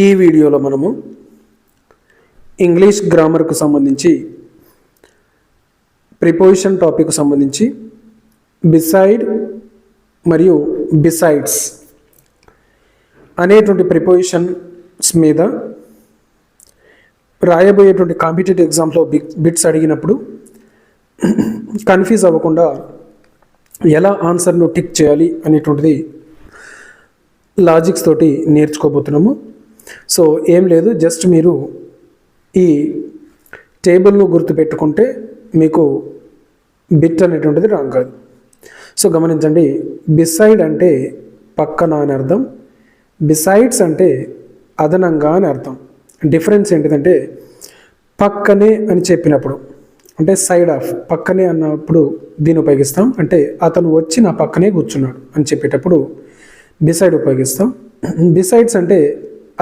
ఈ వీడియోలో మనము ఇంగ్లీష్ గ్రామర్కు సంబంధించి ప్రిపోజిషన్ టాపిక్ సంబంధించి బిసైడ్ మరియు బిసైడ్స్ అనేటువంటి ప్రిపోజిషన్స్ మీద రాయబోయేటువంటి కాంపిటేటివ్ ఎగ్జామ్లో బిట్స్ అడిగినప్పుడు కన్ఫ్యూజ్ అవ్వకుండా ఎలా ఆన్సర్ను టిక్ చేయాలి అనేటువంటిది లాజిక్స్ తోటి నేర్చుకోబోతున్నాము. సో ఏం లేదు, జస్ట్ మీరు ఈ టేబుల్ను గుర్తుపెట్టుకుంటే మీకు బిట్ అనేటువంటిది రాంగ్ కాదు. సో గమనించండి, బిసైడ్ అంటే పక్కన అని అర్థం, బిసైడ్స్ అంటే అదనంగా అని అర్థం. డిఫరెన్స్ ఏంటిదంటే పక్కనే అని చెప్పినప్పుడు అంటే సైడ్ ఆఫ్, పక్కనే అన్నప్పుడు దీన్ని ఉపయోగిస్తాం. అంటే అతను వచ్చి నా పక్కనే కూర్చున్నాడు అని చెప్పేటప్పుడు బిసైడ్ ఉపయోగిస్తాం. బిసైడ్స్ అంటే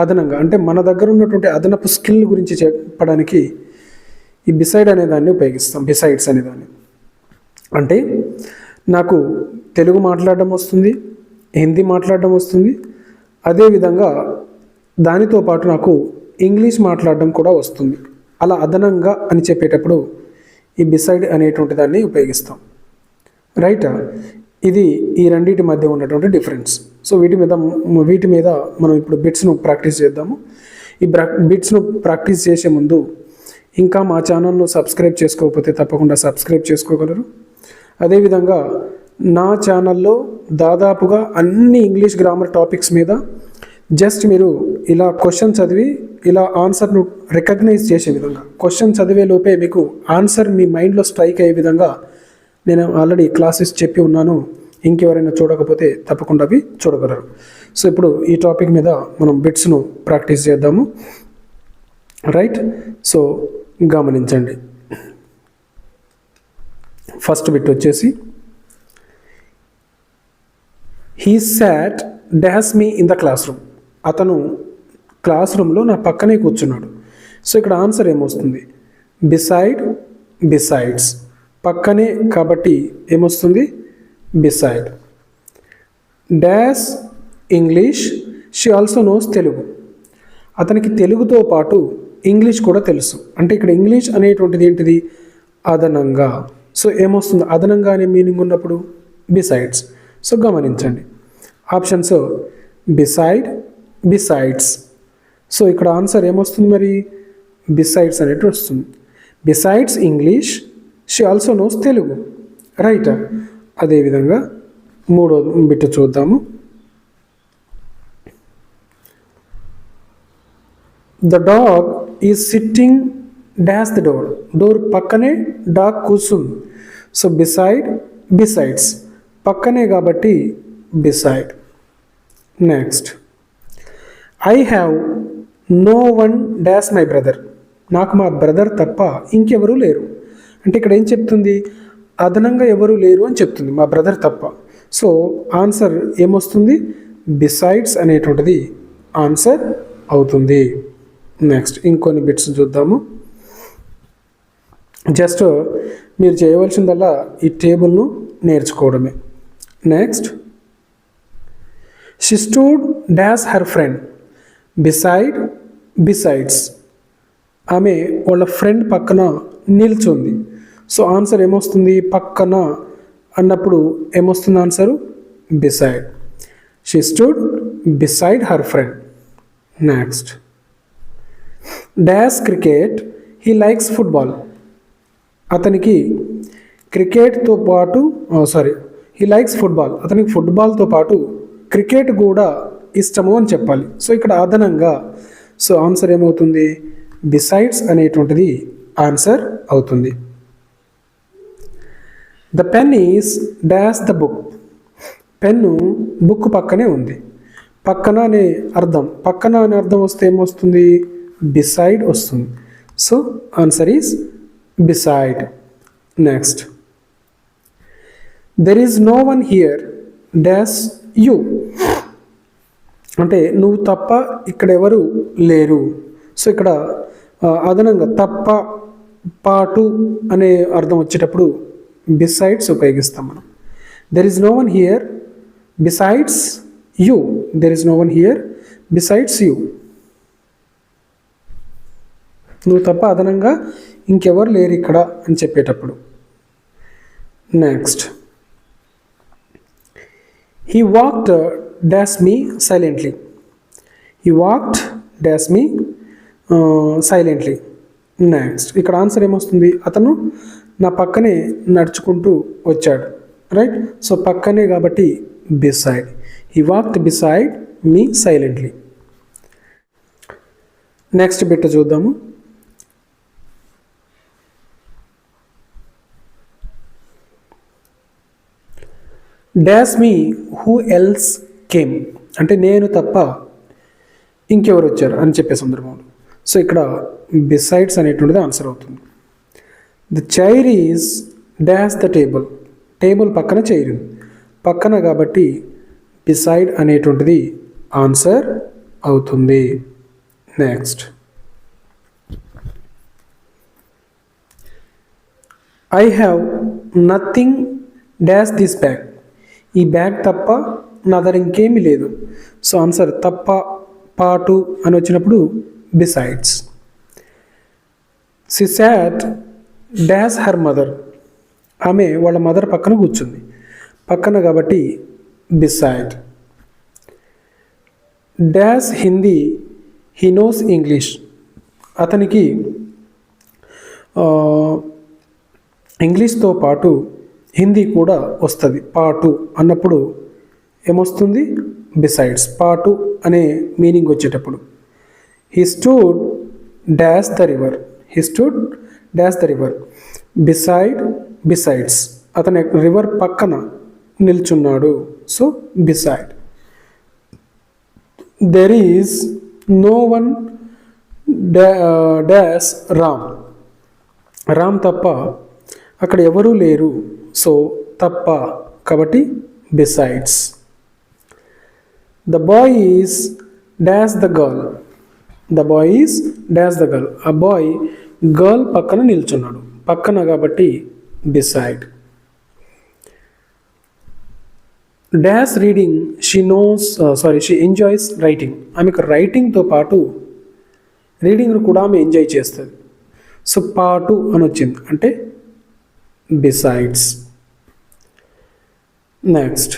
అదనంగా, అంటే మన దగ్గర ఉన్నటువంటి అదనపు స్కిల్ గురించి చెప్పడానికి ఈ బిసైడ్ అనే దాన్ని ఉపయోగిస్తాం. బిసైడ్స్ అనే దాన్ని అంటే నాకు తెలుగు మాట్లాడడం వస్తుంది, హిందీ మాట్లాడడం వస్తుంది, అదేవిధంగా దానితో పాటు నాకు ఇంగ్లీష్ మాట్లాడడం కూడా వస్తుంది. అలా అదనంగా అని చెప్పేటప్పుడు ఈ బిసైడ్ అనేటువంటి దాన్ని ఉపయోగిస్తాం. రైట్, ఇది ఈ రెండింటి మధ్య ఉన్నటువంటి డిఫరెన్స్. సో వీటి మీద మనం ఇప్పుడు బిట్స్ను ప్రాక్టీస్ చేద్దాము. ఈ బిట్స్ను ప్రాక్టీస్ చేసే ముందు ఇంకా మా ఛానల్ను సబ్స్క్రైబ్ చేసుకోకపోతే తప్పకుండా సబ్స్క్రైబ్ చేసుకోగలరు. అదేవిధంగా నా ఛానల్లో దాదాపుగా అన్ని ఇంగ్లీష్ గ్రామర్ టాపిక్స్ మీద జస్ట్ మీరు ఇలా క్వశ్చన్ చదివి ఇలా ఆన్సర్ను రికగ్నైజ్ చేసే విధంగా, క్వశ్చన్ చదివే లోపే మీకు ఆన్సర్ మీ మైండ్లో స్ట్రైక్ అయ్యే విధంగా నేను ఆల్రెడీ క్లాసెస్ చెప్పి ఉన్నాను. ఇంకెవరైనా చూడకపోతే తప్పకుండా అవి చూడగలరు. సో ఇప్పుడు ఈ టాపిక్ మీద మనం బిట్స్ను ప్రాక్టీస్ చేద్దాము. రైట్, సో గమనించండి. ఫస్ట్ బిట్ వచ్చేసి he sat dash me in the classroom. అతను క్లాస్ రూమ్లో నా పక్కనే కూర్చున్నాడు. సో ఇక్కడ ఆన్సర్ ఏమొస్తుంది? Beside, besides. పక్కనే కాబట్టి ఏమొస్తుంది? Beside. Dash English, she also knows Telugu. అతనికి తెలుగుతో పాటు ఇంగ్లీష్ కూడా తెలుసు. అంటే ఇక్కడ ఇంగ్లీష్ అనేటువంటిది ఏంటిది? అదనంగా. సో ఏమొస్తుంది? అదనంగా అనే మీనింగ్ ఉన్నప్పుడు బిసైడ్స్. సో గమనించండి ఆప్షన్స్ బిసైడ్, బిసైడ్స్. సో ఇక్కడ ఆన్సర్ ఏమొస్తుంది మరి? బిసైడ్స్ అనేది వస్తుంది. Besides English, she also knows Telugu. Right. అదేవిధంగా మూడో బిట్ చూద్దాము. The dog is sitting dash the door. Door పక్కనే డాగ్ కూర్చుంది. So beside, besides. పక్కనే కాబట్టి beside. Next, I have no one dash my brother. నాకు మా బ్రదర్ తప్ప ఇంకెవరూ లేరు. అంటే ఇక్కడ ఏం చెప్తుంది? అదనంగా ఎవరు లేరు అని చెప్తుంది, మా బ్రదర్ తప్ప. సో ఆన్సర్ ఏమొస్తుంది? బిసైడ్స్ అనేటువంటిది ఆన్సర్ అవుతుంది. నెక్స్ట్ ఇంకొన్ని బిట్స్ చూద్దాము. జస్ట్ మీరు చేయవలసిందల్లా ఈ టేబుల్ను నేర్చుకోవడమే. Next, she stood dash her friend beside, besides. ఆమె వాళ్ళ ఫ్రెండ్ పక్కన నిల్చుంది. సో ఆన్సర్ ఏమొస్తుంది? పక్కన అన్నప్పుడు ఏమొస్తుంది answer? Beside. She stood beside her friend. Next, dash cricket, he likes football. అతనికి క్రికెట్తో పాటు హీ లైక్స్ ఫుట్బాల్. అతనికి ఫుట్బాల్తో పాటు క్రికెట్ కూడా ఇష్టము అని చెప్పాలి. సో ఇక్కడ అదనంగా. సో ఆన్సర్ ఏమవుతుంది? బిసైడ్స్ అనేటువంటిది ఆన్సర్ అవుతుంది. The pen is dash the book. Pen book పక్కనే ఉంది. పక్కన అనే అర్థం, పక్కన అనే అర్థం వస్తే ఏమొస్తుంది? బిసైడ్ వస్తుంది. So answer is beside. Next, there is no one here dash you. అంటే నువ్వు తప్ప ఇక్కడ ఎవరు లేరు. సో ఇక్కడ అదనంగా తప్ప, పాటు అనే అర్థం వచ్చేటప్పుడు బిసైడ్స్ ఉపయోగిస్తాం మనం. There is no one here besides you. There is no one here besides you. నువ్వు తప్ప అదనంగా ఇంకెవరు లేరు ఇక్కడ అని చెప్పేటప్పుడు. Next, he walked dash me silently. He walked dash me silently. Next, ఇక్కడ ఆన్సర్ ఏమొస్తుంది? అతను నా పక్కనే నడుచుకుంటూ వచ్చాడు. రైట్. సో పక్కనే కాబట్టి beside. He walked beside me silently. Next bit చూద్దాము. Dash me who else came అంటే నేను తప్ప ఇంకెవరు వచ్చారు అని చెప్పే సందర్భంలో. సో ఇక్కడ బిసైడ్స్ అనేటువంటిది ఆన్సర్ అవుతుంది. The chair is dash the table. Table పక్కన చైర్ ఉంది, పక్కన కాబట్టి బిసైడ్ అనేటువంటిది ఆన్సర్ అవుతుంది. Next, I have nothing dash this bag. ఈ బ్యాగ్ తప్ప నా దగ్గర ఇంకేమీ లేదు. సో ఆన్సర్ తప్ప పాటు అని వచ్చినప్పుడు besides. She sat dash her mother. ఆమె వాళ్ళ మదర్ పక్కన కూర్చుంది, పక్కన కాబట్టి beside. Dash Hindi he knows English. అతనికి ఇంగ్లీష్తో పాటు హిందీ కూడా వస్తుంది. పాటు అన్నప్పుడు ఏమొస్తుంది? బిసైడ్స్. పాటు అనే మీనింగ్ వచ్చేటప్పుడు. He stood dash the river. He stood dash the river. Beside besides. అతను రివర్ పక్కన నిల్చున్నాడు. So beside. There is no one dash Ram. Ram తప్ప అక్కడ ఎవరూ లేరు. సో తప్ప కాబట్టి besides. The boy is dash the girl. The boy is dash the girl. ఆ బాయ్ గర్ల్ పక్కన నిల్చున్నాడు, పక్కన కాబట్టి beside. Dash reading she knows she enjoys writing. ఆమెకు రైటింగ్తో పాటు రీడింగ్ను కూడా ఆమె ఎంజాయ్ చేస్తుంది. సో పాటు అని వచ్చింది అంటే besides. Next,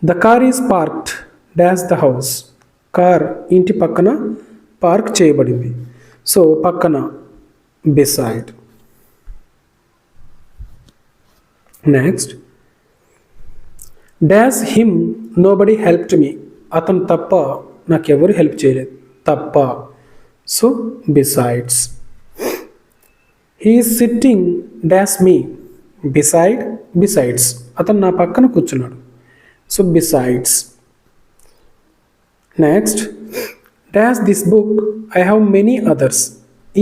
the car is parked dash the house. Car ఇంటి పక్కన పార్క్ చేయబడింది. సో పక్కన beside. Next, dash him nobody helped me. అతను తప్ప నాకెవరు హెల్ప్ చేయలేదు. తప్ప. So besides. He is sitting dash me. Beside besides. అతను నా పక్కన కూర్చున్నాడు. So besides. Next, dash this book I have many others.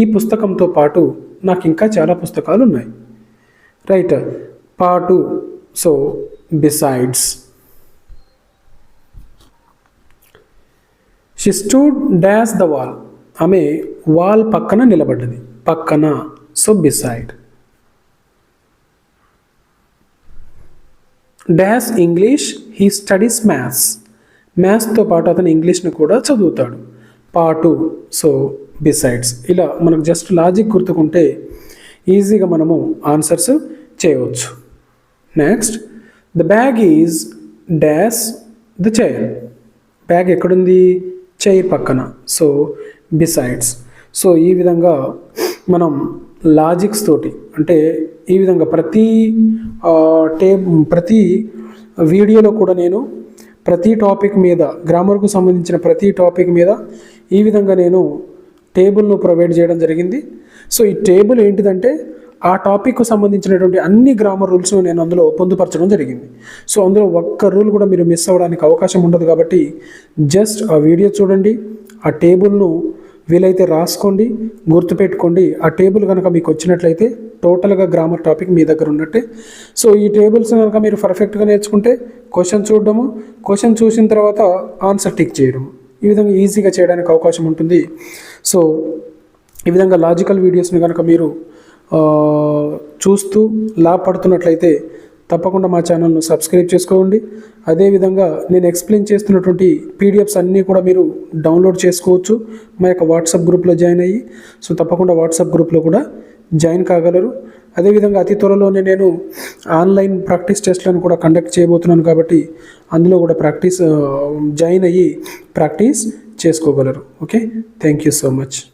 ఈ పుస్తకంతో పాటు నాకు ఇంకా చాలా పుస్తకాలు ఉన్నాయి. రైట్. పాటు. So besides. She stood dash the wall. ఆమె వాల్ పక్కన నిలబడ్డది. పక్కన. So beside. Dash English he studies maths. మ్యాథ్స్తో పాటు అతను ఇంగ్లీష్ను కూడా చదువుతాడు. పాటు. So besides. ఇలా మనకు జస్ట్ లాజిక్ గుర్తుకుంటే ఈజీగా మనము ఆన్సర్స్ చేయవచ్చు. Next, the bag is dash the chair. Bag ఎక్కడుంది? చైర్ పక్కన. So besides. సో ఈ విధంగా మనం లాజిక్స్ తోటి అంటే ఈ విధంగా ప్రతి వీడియోలో కూడా నేను ప్రతి టాపిక్ మీద గ్రామర్కు సంబంధించిన ప్రతి టాపిక్ మీద ఈ విధంగా నేను టేబుల్ను ప్రొవైడ్ చేయడం జరిగింది. సో ఈ టేబుల్ ఏంటిదంటే ఆ టాపిక్కు సంబంధించినటువంటి అన్ని గ్రామర్ రూల్స్ను నేను అందులో పొందుపరచడం జరిగింది. సో అందులో ఒక్క రూల్ కూడా మీరు మిస్ అవ్వడానికి అవకాశం ఉండదు. కాబట్టి జస్ట్ ఆ వీడియో చూడండి, ఆ టేబుల్ను వీలైతే రాసుకోండి, గుర్తుపెట్టుకోండి. ఆ టేబుల్ కనుక మీకు వచ్చినట్లయితే టోటల్గా గ్రామర్ టాపిక్ మీ దగ్గర ఉన్నట్టే. సో ఈ టేబుల్స్ కనుక మీరు పర్ఫెక్ట్గా నేర్చుకుంటే క్వశ్చన్ చూడడము, క్వశ్చన్ చూసిన తర్వాత ఆన్సర్ టిక్ చేయడము, ఈ విధంగా ఈజీగా చేయడానికి అవకాశం ఉంటుంది. సో ఈ విధంగా లాజికల్ వీడియోస్ని కనుక మీరు చూస్తూ లాభపడుతున్నట్లయితే తప్పకుండా మా ఛానల్ను సబ్స్క్రైబ్ చేసుకోండి. అదేవిధంగా నేను ఎక్స్ప్లెయిన్ చేస్తున్నటువంటి పీడిఎఫ్స్ అన్నీ కూడా మీరు డౌన్లోడ్ చేసుకోవచ్చు మా యొక్క వాట్సాప్ గ్రూప్లో జాయిన్ అయ్యి. సో తప్పకుండా వాట్సాప్ గ్రూప్లో కూడా జాయిన్ కాగలరు. అదేవిధంగా అతి త్వరలోనే నేను ఆన్లైన్ ప్రాక్టీస్ టెస్ట్లను కూడా కండక్ట్ చేయబోతున్నాను కాబట్టి అందులో కూడా జాయిన్ అయ్యి ప్రాక్టీస్ చేసుకోగలరు. Okay, thank you so much.